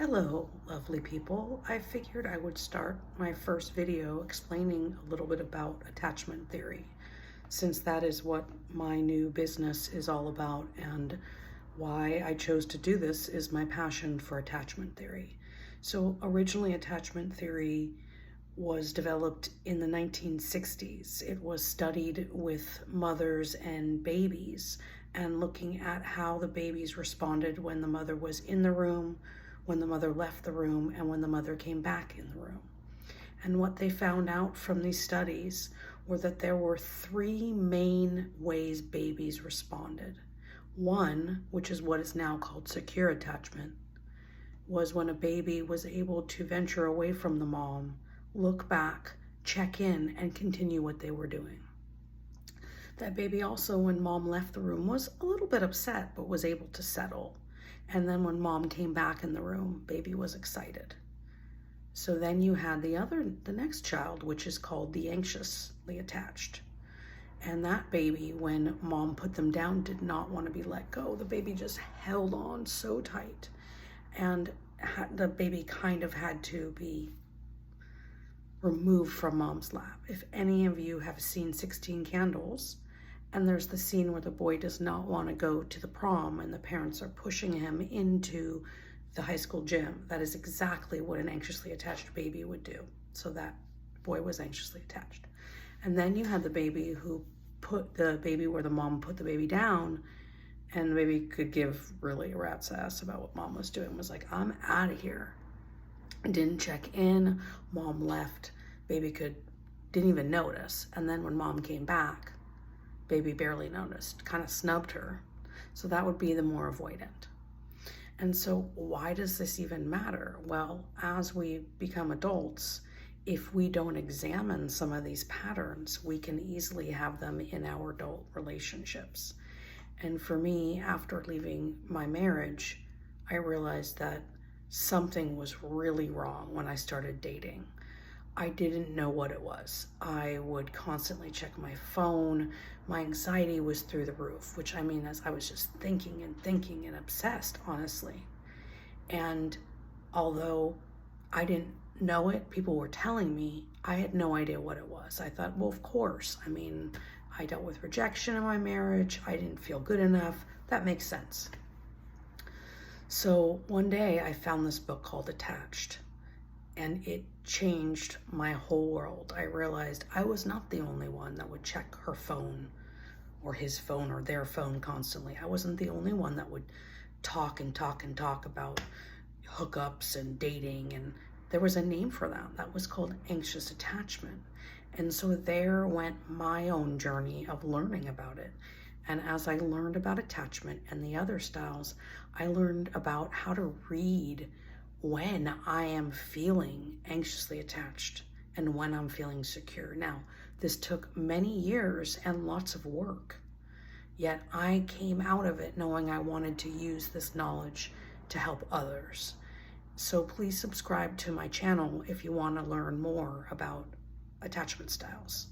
Hello, lovely people. I figured I would start my first video explaining a little bit about attachment theory, since that is what my new business is all about, and why I chose to do this is my passion for attachment theory. So originally, attachment theory was developed in the 1960s. It was studied with mothers and babies and looking at how the babies responded when the mother was in the room, when the mother left the room, and when the mother came back in the room. And what they found out from these studies were that there were three main ways babies responded. One, which is what is now called secure attachment, was when a baby was able to venture away from the mom, look back, check in, and continue what they were doing. That baby also, when mom left the room, was a little bit upset, but was able to settle. And then when mom came back in the room, baby was excited. So then you had the next child, which is called the anxiously attached. And that baby, when mom put them down, did not want to be let go. The baby just held on so tight. And the baby kind of had to be removed from mom's lap. If any of you have seen 16 Candles, and there's the scene where the boy does not want to go to the prom and the parents are pushing him into the high school gym, that is exactly what an anxiously attached baby would do. So that boy was anxiously attached. And then you had the baby who put the baby where the mom put the baby down, and the baby could give really a rat's ass about what mom was doing, was like, I'm out of here. Didn't check in, mom left, baby didn't even notice. And then when mom came back, baby barely noticed, kind of snubbed her. So that would be the more avoidant. And so why does this even matter? Well, as we become adults, if we don't examine some of these patterns, we can easily have them in our adult relationships. And for me, after leaving my marriage, I realized that something was really wrong when I started dating. I didn't know what it was. I would constantly check my phone. My anxiety was through the roof, which as I was just thinking and obsessed, honestly. And although I didn't know it, people were telling me, I had no idea what it was. I thought, well, of course. I dealt with rejection in my marriage. I didn't feel good enough. That makes sense. So one day I found this book called Attached, and it changed my whole world. I realized I was not the only one that would check her phone or his phone or their phone constantly. I wasn't the only one that would talk about hookups and dating, and there was a name for that. That was called anxious attachment. And so there went my own journey of learning about it. And as I learned about attachment and the other styles, I learned about how to read when I am feeling anxiously attached and when I'm feeling secure. Now, this took many years and lots of work, yet I came out of it knowing I wanted to use this knowledge to help others. So please subscribe to my channel if you want to learn more about attachment styles.